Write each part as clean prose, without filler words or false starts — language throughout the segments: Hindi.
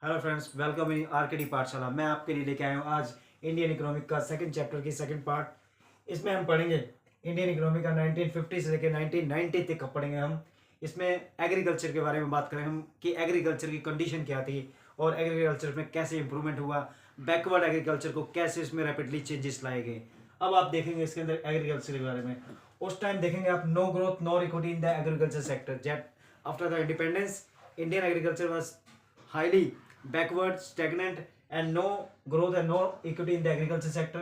Hello friends, welcome in RKD पाठशाला। मैं आपके लिए लेके आया हूँ आज इंडियन इकोनॉमिक का सेकंड चैप्टर की सेकंड पार्ट। इसमें हम पढ़ेंगे इंडियन इकोनॉमी का 1950 से लेकर 1990 तक का पढ़ेंगे हम। इसमें एग्रीकल्चर के बारे में बात करें हम कि एग्रीकल्चर की कंडीशन क्या थी और एग्रीकल्चर में कैसे इंप्रूवमेंट हुआ, बैकवर्ड एग्रीकल्चर को कैसे इसमें रैपिडली चेंजेस लाए गए। अब आप देखेंगे इसके अंदर एग्रीकल्चर के बारे में। उस टाइम देखेंगे आप, no growth no equity in the agriculture sector. Just after the independence Indian agriculture was highly backward, stagnant, and no growth and no equity in the agriculture sector.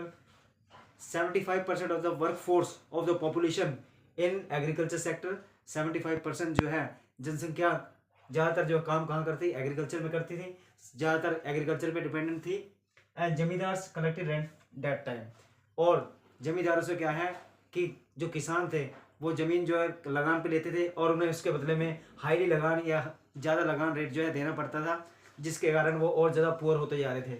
75% of the workforce of the population in agriculture sector, 75% जो है जनसंख्या ज़्यादातर जो काम कहाँ करती, एग्रीकल्चर में करती थी, ज़्यादातर एग्रीकल्चर पे डिपेंडेंट थी। एंड जमींदार कलेक्टेड रेंट दैट टाइम। और जमींदारों से क्या है कि जो किसान थे वो ज़मीन जो है लगान पे लेते थे और उन्हें उसके बदले में हाईली लगान या ज़्यादा लगान रेट जो है देना पड़ता था, जिसके कारण वो और ज़्यादा पुअर होते जा रहे थे।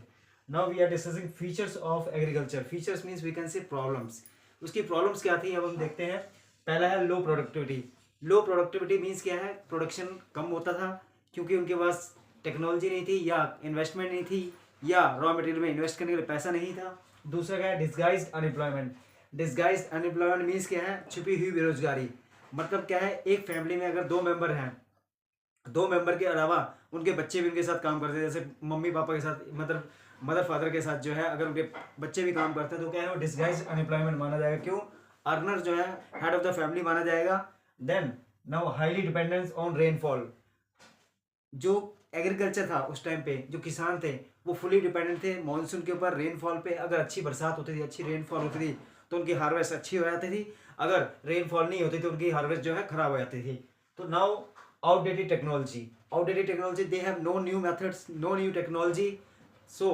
Now we are discussing features of agriculture. Features means we can say problems. उसकी प्रॉब्लम्स क्या थी अब हम देखते हैं। पहला है low productivity. Low productivity means क्या है, प्रोडक्शन कम होता था क्योंकि उनके पास टेक्नोलॉजी नहीं थी या इन्वेस्टमेंट नहीं थी या रॉ मटेरियल में इन्वेस्ट करने के लिए पैसा नहीं था। दूसरा क्या है, disguised unemployment. Disguised unemployment means क्या है, छुपी हुई बेरोजगारी। मतलब क्या है, एक फैमिली में अगर 2 मेंबर हैं, 2 मेंबर के अलावा उनके बच्चे भी उनके साथ काम करते हैं, जैसे मम्मी पापा के साथ, मतलब मदर फादर के साथ जो है अगर उनके बच्चे भी काम करते हैं तो क्या है, वो डिस्गाइज अनएम्प्लॉयमेंट माना जाएगा। क्यों? अर्नर जो है हेड ऑफ द फैमिली माना जाएगा। Then now highly dependence on rainfall. जो एग्रीकल्चर था उस टाइम पे, जो किसान थे वो फुली डिपेंडेंट थे मानसून के ऊपर, रेनफॉल पे। अगर अच्छी बरसात होती थी, अच्छी रेनफॉल होती थी तो उनकी हार्वेस्ट अच्छी हो जाती थी। अगर रेनफॉल नहीं होती तो उनकी हार्वेस्ट जो है खराब हो जाती थी। तो now outdated technology, they have no new methods, no new technology, so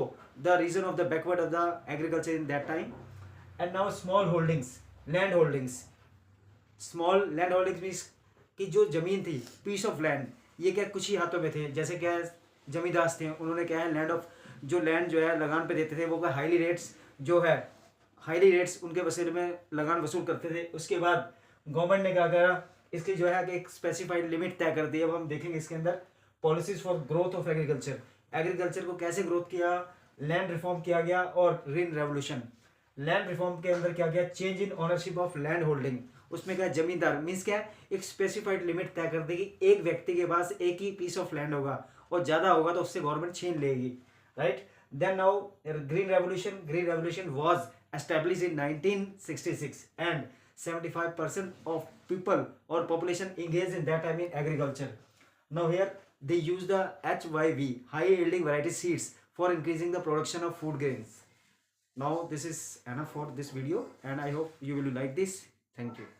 the reason of the backward of the agriculture in that time. And now small holdings, land holdings means कि जो जमीन थी, पीस ऑफ लैंड, ये क्या कुछ ही हाथों में थे। जैसे क्या है, जमींदार थे, उन्होंने क्या है लैंड ऑफ, जो लैंड जो है लगान पे देते थे वो क्या हाईली रेट्स जो है, हाईली रेट्स उनके वसूल में लगान वसूल करते थे। उसके बाद गवर्नमेंट ने क्या करा, इसकी जो है कि एक स्पेसिफाइड लिमिट तय कर दी। अब हम देखेंगे इसके अंदर policies for growth of agriculture. Agriculture को कैसे ग्रोथ किया, लैंड रिफॉर्म किया गया और ग्रीन रेवोल्यूशन। लैंड रिफॉर्म के अंदर क्या किया, change in ownership of land holding. उसमें क्या, जमींदार मीन्स क्या है, एक स्पेसिफाइड लिमिट तय कर देगी, एक व्यक्ति के पास एक ही पीस ऑफ लैंड होगा और ज़्यादा होगा तो उससे गवर्नमेंट छीन लेगी, right. Then now green revolution was established in 1966 and 75% of people or population engaged in that time in agriculture. Now here they use the HYV, high yielding variety seeds, for increasing the production of food grains. Now this is enough for this video and I hope you will like this. Thank you.